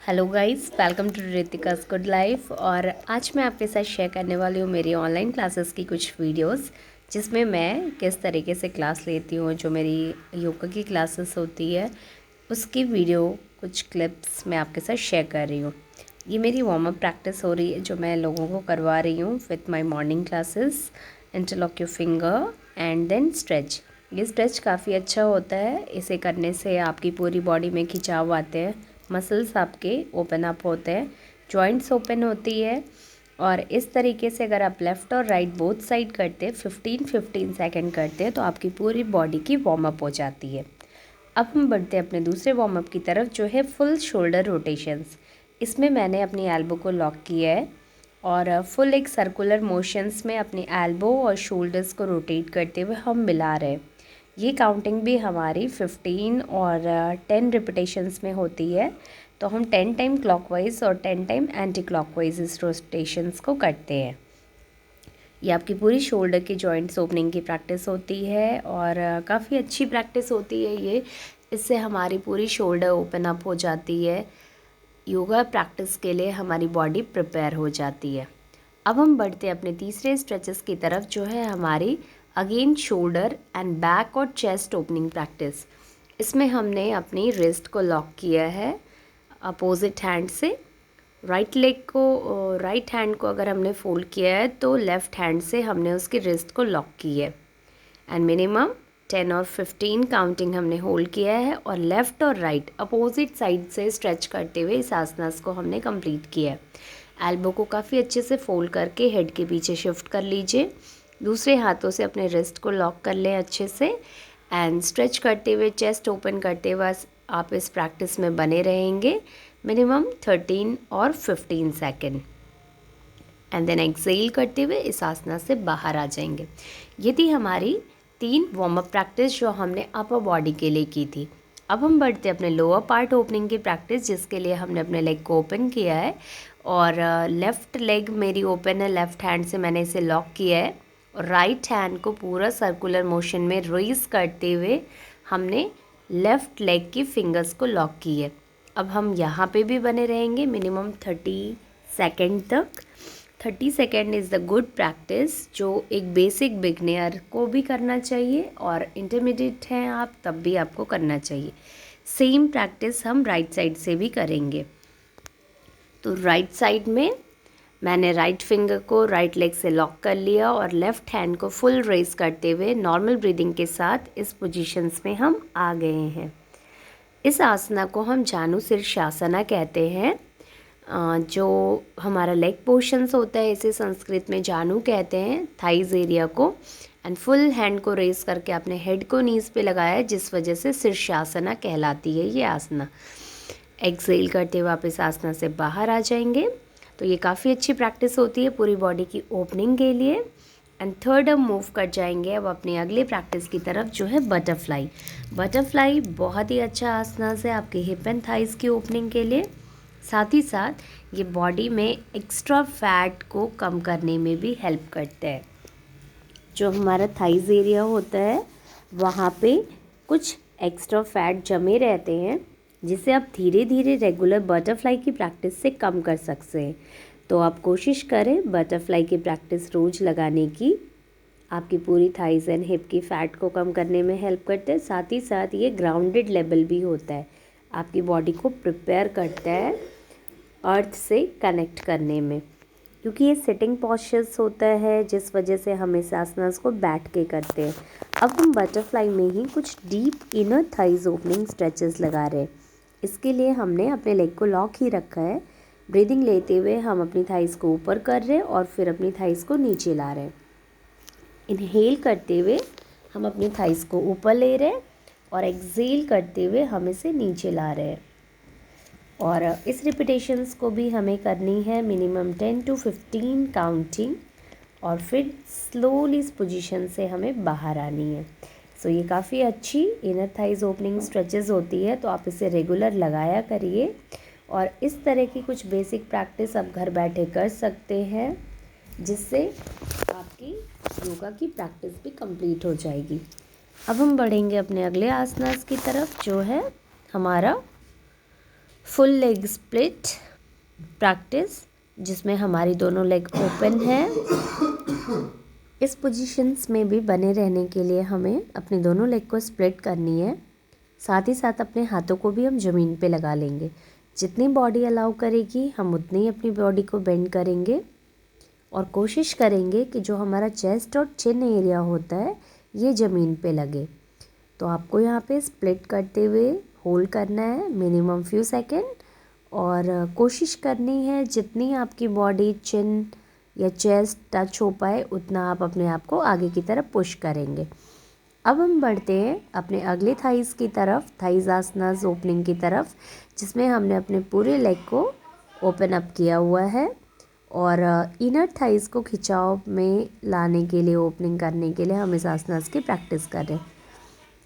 Hello guys, welcome to Ritika's good life. और आज मैं आपके साथ शेयर करने वाली हूँ मेरी ऑनलाइन क्लासेस की कुछ वीडियोस, जिसमें मैं किस तरीके से क्लास लेती हूँ। जो मेरी योगा की क्लासेस होती है उसकी वीडियो कुछ क्लिप्स मैं आपके साथ शेयर कर रही हूँ। ये मेरी वार्म अप प्रैक्टिस हो रही है जो मैं लोगों को करवा रही हूँ with my morning classes. Interlock your finger and then stretch. ये स्ट्रेच काफ़ी अच्छा होता है। इसे करने से आपकी पूरी बॉडी में खिंचाव आते हैं, मसल्स आपके ओपन अप होते हैं, जॉइंट्स ओपन होती है। और इस तरीके से अगर आप लेफ़्ट और राइट बोथ साइड करते हैं 15-15 सेकेंड करते हैं तो आपकी पूरी बॉडी की वार्म अप हो जाती है। अब हम बढ़ते हैं अपने दूसरे वार्म अप की तरफ, जो है फुल शोल्डर रोटेशंस। इसमें मैंने अपनी एल्बो को लॉक किया है और फुल एक सर्कुलर मोशंस में अपनी एल्बो और शोल्डर्स को रोटेट करते हुए हम मिला रहे हैं। ये काउंटिंग भी हमारी 15 और 10 रिपीटेशंस में होती है। तो हम 10 टाइम क्लॉकवाइज और 10 टाइम एंटी क्लॉकवाइज इस रोटेशंस को करते हैं। ये आपकी पूरी शोल्डर की जॉइंट्स ओपनिंग की प्रैक्टिस होती है और काफ़ी अच्छी प्रैक्टिस होती है ये। इससे हमारी पूरी शोल्डर ओपन अप हो जाती है। योगा प्रैक्टिस के लिए हमारी बॉडी प्रिपेयर हो जाती है। अब हम बढ़ते हैं अपने तीसरे स्ट्रेचेस की तरफ, जो है हमारी अगेन शोल्डर एंड बैक और चेस्ट ओपनिंग प्रैक्टिस। इसमें हमने अपनी रिस्ट को लॉक किया है अपोजिट हैंड से। राइट लेग को, राइट हैंड को अगर हमने फोल्ड किया है तो लेफ़्ट हैंड से हमने उसकी रिस्ट को लॉक की है एंड मिनिमम 10 और 15 काउंटिंग हमने होल्ड किया है और लेफ़्ट और राइट अपोजिट साइड से स्ट्रेच करते हुए इस आसनास को हमने कंप्लीट किया है। एल्बो को काफ़ी अच्छे से फोल्ड करके हेड के पीछे शिफ्ट कर लीजिए। दूसरे हाथों से अपने रिस्ट को लॉक कर लें अच्छे से एंड स्ट्रेच करते हुए, चेस्ट ओपन करते हुए आप इस प्रैक्टिस में बने रहेंगे मिनिमम 13 और 15 सेकेंड एंड देन एक्सेल करते हुए इस आसना से बाहर आ जाएंगे। ये थी हमारी 3 वार्म अप प्रैक्टिस जो हमने अपर बॉडी के लिए की थी। अब हम बढ़ते हैं अपने लोअर पार्ट ओपनिंग की प्रैक्टिस, जिसके लिए हमने अपने लेग को ओपन किया है और लेफ़्ट लेग मेरी ओपन है, लेफ़्ट हैंड से मैंने इसे लॉक किया है और राइट हैंड को पूरा सर्कुलर मोशन में रेज करते हुए हमने लेफ़्ट लेग की फिंगर्स को लॉक की है। अब हम यहाँ पे भी बने रहेंगे मिनिमम 30 सेकेंड तक। 30 second is the good practice जो एक बेसिक बिगनर को भी करना चाहिए और इंटरमीडिएट हैं आप तब भी आपको करना चाहिए। सेम प्रैक्टिस हम राइट साइड से भी करेंगे। तो राइट साइड में मैंने राइट फिंगर को राइट लेग से लॉक कर लिया और लेफ़्ट हैंड को फुल रेज करते हुए नॉर्मल ब्रीदिंग के साथ इस पोजीशंस में हम आ गए हैं। इस आसना को हम जानु शीर्षासना कहते हैं। जो हमारा लेग पोर्शंस होता है इसे संस्कृत में जानु कहते हैं, थाइज एरिया को। एंड फुल हैंड को रेस करके अपने हेड को नीज पे लगाया है, जिस वजह से शीर्षासना कहलाती है ये आसना। एक्सेल करते हुए आप इस आसना से बाहर आ जाएंगे। तो ये काफ़ी अच्छी प्रैक्टिस होती है पूरी बॉडी की ओपनिंग के लिए। एंड थर्ड हम मूव कर जाएंगे अब अपनी अगली प्रैक्टिस की तरफ, जो है बटरफ्लाई। बटरफ्लाई बहुत ही अच्छा आसनास है आपके हिप एंड थाइस की ओपनिंग के लिए। साथ ही साथ ये बॉडी में एक्स्ट्रा फैट को कम करने में भी हेल्प करता है। जो हमारा थाइस एरिया होता है वहाँ पे कुछ एक्स्ट्रा फैट जमे रहते हैं, जिसे आप धीरे धीरे रेगुलर बटरफ्लाई की प्रैक्टिस से कम कर सकते हैं। तो आप कोशिश करें बटरफ्लाई की प्रैक्टिस रोज़ लगाने की। आपकी पूरी थाइस एंड हिप की फ़ैट को कम करने में हेल्प करते हैं। साथ ही साथ ये ग्राउंडेड लेवल भी होता है, आपकी बॉडी को प्रिपेयर करता है अर्थ से कनेक्ट करने में, क्योंकि ये सिटिंग पोस्चर्स होता है जिस वजह से हम इस आसनास को बैठ के करते हैं। अब हम बटरफ्लाई में ही कुछ deep inner thighs opening stretches लगा रहे हैं। इसके लिए हमने अपने लेग को लॉक ही रखा है। ब्रीदिंग लेते हुए हम अपनी थाइस को ऊपर कर रहे हैं और फिर अपनी थाइस को नीचे ला रहे हैं। इनहेल करते हुए हम अपनी थाइस को ऊपर ले रहे हैं और एक्सेल करते हुए हम इसे नीचे ला रहे हैं। और इस रिपीटेशंस को भी हमें करनी है मिनिमम 10 to 15 काउंटिंग और फिर स्लोली इस पोजीशन से हमें बाहर आनी है। सो ये काफ़ी अच्छी इनर थाइज ओपनिंग स्ट्रेचेस होती है, तो आप इसे रेगुलर लगाया करिए। और इस तरह की कुछ बेसिक प्रैक्टिस आप घर बैठे कर सकते हैं, जिससे आपकी योगा की प्रैक्टिस भी कंप्लीट हो जाएगी। अब हम बढ़ेंगे अपने अगले आसनास की तरफ, जो है हमारा फुल लेग स्प्लिट प्रैक्टिस, जिसमें हमारी दोनों लेग ओपन है। इस पोजीशंस में भी बने रहने के लिए हमें अपनी दोनों लेग को स्प्लिट करनी है। साथ ही साथ अपने हाथों को भी हम ज़मीन पे लगा लेंगे। जितनी बॉडी अलाउ करेगी हम उतनी ही अपनी बॉडी को बेंड करेंगे और कोशिश करेंगे कि जो हमारा चेस्ट और चिन एरिया होता है ये ज़मीन पे लगे। तो आपको यहाँ पे स्प्लिट करते हुए होल्ड करना है मिनिमम फ्यू सेकेंड, और कोशिश करनी है जितनी आपकी बॉडी चिन या चेस्ट टच हो पाए उतना आप अपने आप को आगे की तरफ पुश करेंगे। अब हम बढ़ते हैं अपने अगले थाइज़ की तरफ, थाइज़ आसनास ओपनिंग की तरफ, जिसमें हमने अपने पूरे लेग को ओपन अप किया हुआ है और इनर थाइज़ को खिंचाव में लाने के लिए, ओपनिंग करने के लिए हम इस आसनास की प्रैक्टिस कर रहे हैं।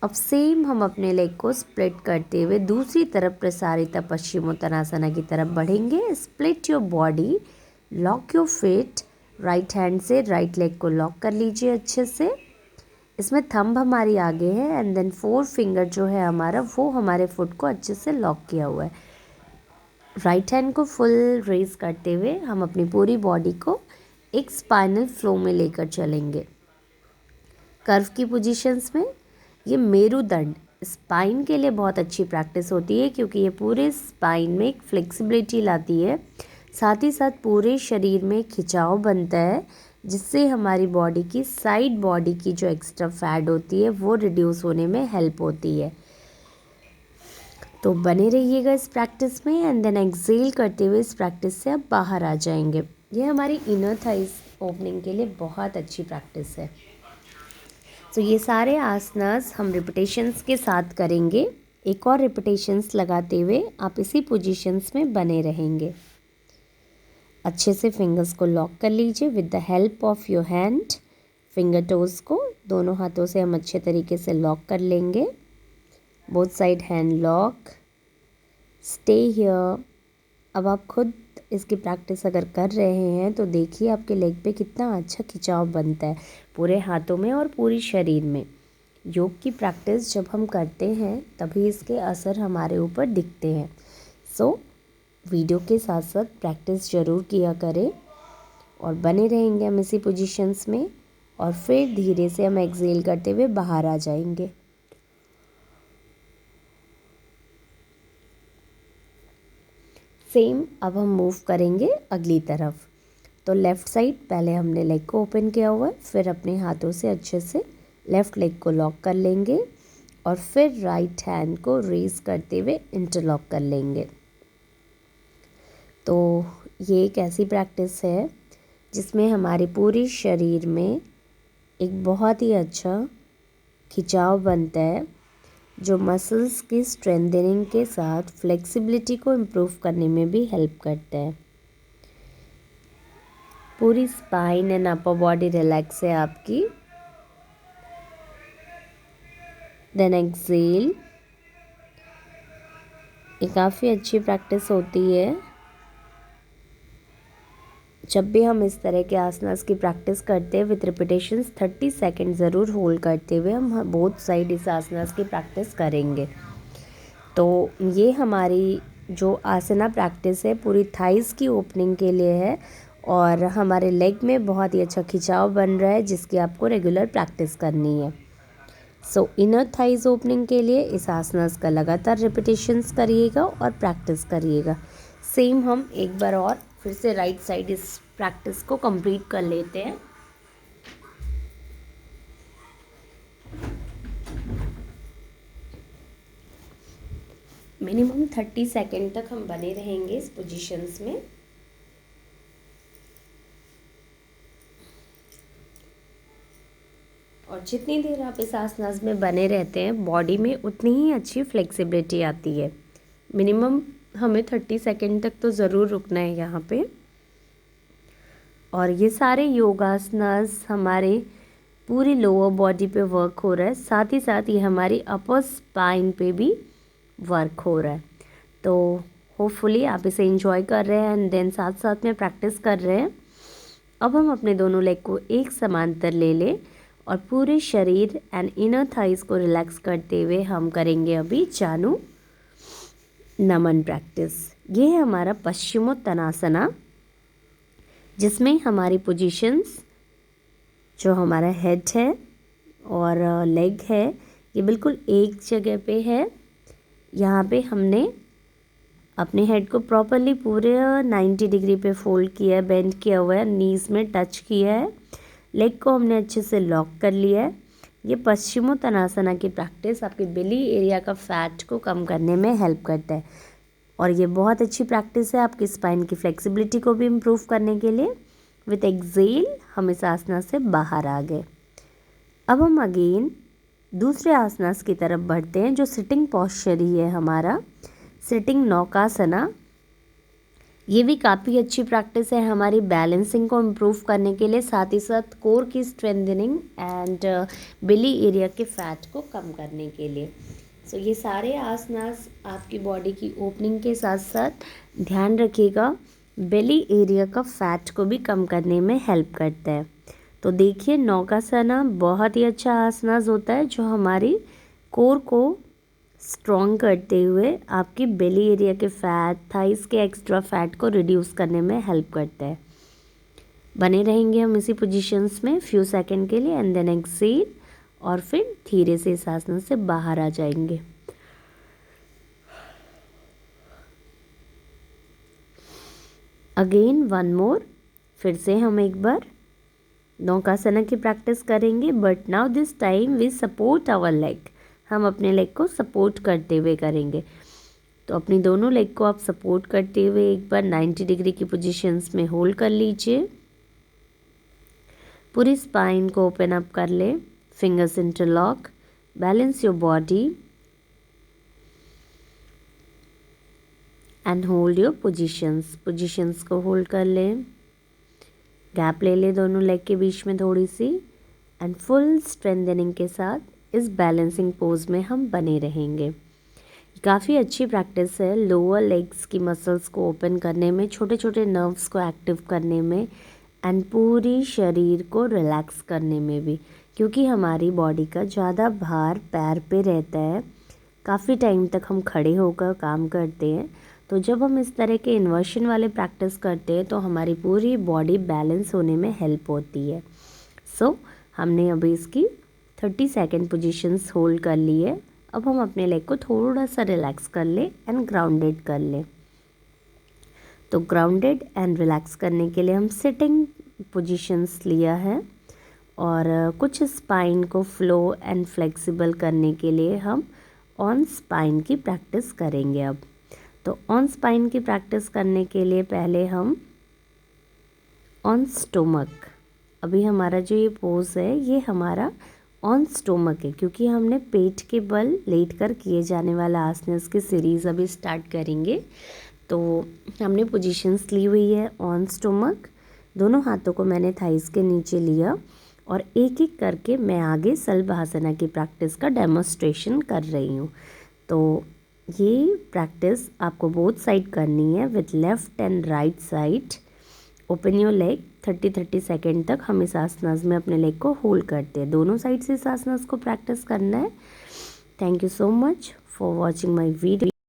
अब सेम हम अपने लेग को स्प्लिट करते हुए दूसरी तरफ प्रसारित पश्चिमोत्तानासना की तरफ बढ़ेंगे। Split your body, lock your feet, right hand से राइट लेग को लॉक कर लीजिए अच्छे से। इसमें थंब हमारी आगे है एंड देन 4 फिंगर जो है हमारा वो हमारे फुट को अच्छे से लॉक किया हुआ है। राइट हैंड को फुल रेज करते हुए हम अपनी पूरी बॉडी को एक स्पाइनल फ्लो में लेकर चलेंगे। कर्व की पोजीशंस में ये मेरुदंड स्पाइन के लिए बहुत अच्छी प्रैक्टिस होती है, क्योंकि ये पूरे स्पाइन में एक फ्लेक्सिबिलिटी लाती है, साथ ही साथ पूरे शरीर में खिंचाव बनता है, जिससे हमारी बॉडी की साइड बॉडी की जो एक्स्ट्रा फैट होती है वो रिड्यूस होने में हेल्प होती है। तो बने रहिएगा इस प्रैक्टिस में एंड देन एक्सेल करते हुए इस प्रैक्टिस से आप बाहर आ जाएंगे। ये हमारी इनर थाइज ओपनिंग के लिए बहुत अच्छी प्रैक्टिस है। तो ये सारे आसनास हम रिपीटेशंस के साथ करेंगे। एक और रिपीटेशंस लगाते हुए आप इसी पोजीशंस में बने रहेंगे। अच्छे से फिंगर्स को लॉक कर लीजिए with the help of your hand. Finger toes को दोनों हाथों से हम अच्छे तरीके से लॉक कर लेंगे। Both side hand lock, stay here. अब आप खुद इसकी प्रैक्टिस अगर कर रहे हैं तो देखिए आपके लेग पे कितना अच्छा खिंचाव बनता है पूरे हाथों में और पूरी शरीर में। योग की प्रैक्टिस जब हम करते हैं तभी इसके असर हमारे ऊपर दिखते हैं। सो वीडियो के साथ साथ प्रैक्टिस ज़रूर किया करें और बने रहेंगे हम इसी पोजीशंस में, और फिर धीरे से हम एक्सेल करते हुए बाहर आ जाएंगे। सेम अब हम मूव करेंगे अगली तरफ। तो लेफ़्ट साइड पहले हमने लेग को ओपन किया हुआ है, फिर अपने हाथों से अच्छे से लेफ़्ट लेग को लॉक कर लेंगे और फिर राइट हैंड को रेज करते हुए इंटरलॉक कर लेंगे। तो ये एक ऐसी प्रैक्टिस है जिसमें हमारे पूरे शरीर में एक बहुत ही अच्छा खिंचाव बनता है, जो मसल्स की स्ट्रेंथनिंग के साथ फ्लेक्सिबिलिटी को इम्प्रूव करने में भी हेल्प करता है। पूरी spine and upper body relax है आपकी। Then exhale. ये काफ़ी अच्छी प्रैक्टिस होती है। जब भी हम इस तरह के आसनास की प्रैक्टिस करते हैं विथ रिपीटेशंस 30 सेकेंड ज़रूर होल्ड करते हुए हम बोथ साइड इस आसनास की प्रैक्टिस करेंगे। तो ये हमारी जो आसना प्रैक्टिस है पूरी थाइज़ की ओपनिंग के लिए है और हमारे लेग में बहुत ही अच्छा खिंचाव बन रहा है, जिसकी आपको रेगुलर प्रैक्टिस करनी है। सो इनर थाइज़ ओपनिंग के लिए इस आसनास का लगातार रिपीटेशंस करिएगा और प्रैक्टिस करिएगा। सेम हम एक बार और फिर से राइट साइड इस प्रैक्टिस को कंप्लीट कर लेते हैं। मिनिमम 30 सेकेंड तक हम बने रहेंगे इस पोजीशंस में। और जितनी देर आप इस आसनास में बने रहते हैं बॉडी में उतनी ही अच्छी फ्लेक्सिबिलिटी आती है। मिनिमम हमें 30 सेकेंड तक तो ज़रूर रुकना है यहाँ पे। और ये सारे योगासनास हमारे पूरी लोअर बॉडी पे वर्क हो रहा है, साथ ही साथ ये हमारी अपर स्पाइन पे भी वर्क हो रहा है। तो होपफुली आप इसे एंजॉय कर रहे हैं एंड देन साथ साथ में प्रैक्टिस कर रहे हैं। अब हम अपने दोनों लेग को एक समांतर ले लें और पूरे शरीर एंड इनर थाइस को रिलैक्स करते हुए हम करेंगे अभी जानु। नमन प्रैक्टिस। ये है हमारा पश्चिमोत्तानासना, जिसमें हमारी पोजीशंस, जो हमारा हेड है और लेग है, ये बिल्कुल एक जगह पे है। यहाँ पे हमने अपने हेड को प्रॉपरली पूरे 90 डिग्री पे फोल्ड किया है, बेंड किया हुआ है, नीज में टच किया है, लेग को हमने अच्छे से लॉक कर लिया है। ये पश्चिमोत्तानासना की प्रैक्टिस आपके बेली एरिया का फैट को कम करने में हेल्प करता है और ये बहुत अच्छी प्रैक्टिस है आपकी स्पाइन की फ्लेक्सिबिलिटी को भी इम्प्रूव करने के लिए। विथ एक्सेल हम इस आसना से बाहर आ गए। अब हम अगेन दूसरे आसनास की तरफ बढ़ते हैं, जो सिटिंग पॉस्चर ही है हमारा, सिटिंग नौकासना। ये भी काफ़ी अच्छी प्रैक्टिस है हमारी बैलेंसिंग को इम्प्रूव करने के लिए, साथ ही साथ कोर की स्ट्रेंथनिंग एंड बेली एरिया के फैट को कम करने के लिए। सो ये सारे आसनास आपकी बॉडी की ओपनिंग के साथ साथ ध्यान रखिएगा बेली एरिया का फैट को भी कम करने में हेल्प करता है। तो देखिए, नौकासना बहुत ही अच्छा आसनास होता है जो हमारी कोर को स्ट्रॉन्ग करते हुए आपकी बेली एरिया के फैट, थाइस के एक्स्ट्रा फैट को रिड्यूस करने में हेल्प करता है। बने रहेंगे हम इसी पोजीशंस में फ्यू सेकंड के लिए एंड देन एक्सेल, और फिर धीरे से इस आसन से बाहर आ जाएंगे। अगेन वन मोर, फिर से हम एक बार नौकासना की प्रैक्टिस करेंगे, but now this time we support our leg. हम अपने लेग को सपोर्ट करते हुए करेंगे। तो अपनी दोनों लेग को आप सपोर्ट करते हुए एक बार 90 डिग्री की पोजीशंस में होल्ड कर लीजिए। पूरी स्पाइन को ओपन अप कर ले, fingers interlock, balance your body and hold your positions को होल्ड कर ले। गैप ले ले दोनों लेग के बीच में थोड़ी सी, एंड फुल स्ट्रेंथनिंग के साथ इस बैलेंसिंग पोज में हम बने रहेंगे। काफ़ी अच्छी प्रैक्टिस है लोअर लेग्स की मसल्स को ओपन करने में, छोटे छोटे नर्व्स को एक्टिव करने में एंड पूरी शरीर को रिलैक्स करने में भी, क्योंकि हमारी बॉडी का ज़्यादा भार पैर पे रहता है। काफ़ी टाइम तक हम खड़े होकर काम करते हैं, तो जब हम इस तरह के इन्वर्शन वाले प्रैक्टिस करते हैं तो हमारी पूरी बॉडी बैलेंस होने में हेल्प होती है। सो हमने अभी इसकी 30 सेकेंड पोजीशंस होल्ड कर ली है। अब हम अपने लेग को थोड़ा सा रिलैक्स कर ले एंड ग्राउंडेड कर ले। तो ग्राउंडेड एंड रिलैक्स करने के लिए हम सिटिंग पोजीशंस लिया है, और कुछ स्पाइन को फ्लो एंड फ्लेक्सिबल करने के लिए हम ऑन स्पाइन की प्रैक्टिस करेंगे। अब तो ऑन स्पाइन की प्रैक्टिस करने के लिए पहले हम ऑन स्टोमक, अभी हमारा जो ये पोज है ये हमारा ऑन स्टोमक है, क्योंकि हमने पेट के बल लेट कर किए जाने वाला आसन, इसकी सीरीज़ अभी स्टार्ट करेंगे। तो हमने पोजीशंस ली हुई है ऑन स्टोमक। दोनों हाथों को मैंने थाइस के नीचे लिया और एक एक करके मैं आगे सलभासना की प्रैक्टिस का डेमोस्ट्रेशन कर रही हूँ। तो ये प्रैक्टिस आपको बोथ साइड करनी है with left and right side. Open your leg. 30 second तक हम इस आसनास में अपने लेग को होल्ड करते हैं। दोनों साइड से इस आसनास को प्रैक्टिस करना है। Thank you so much for watching my video.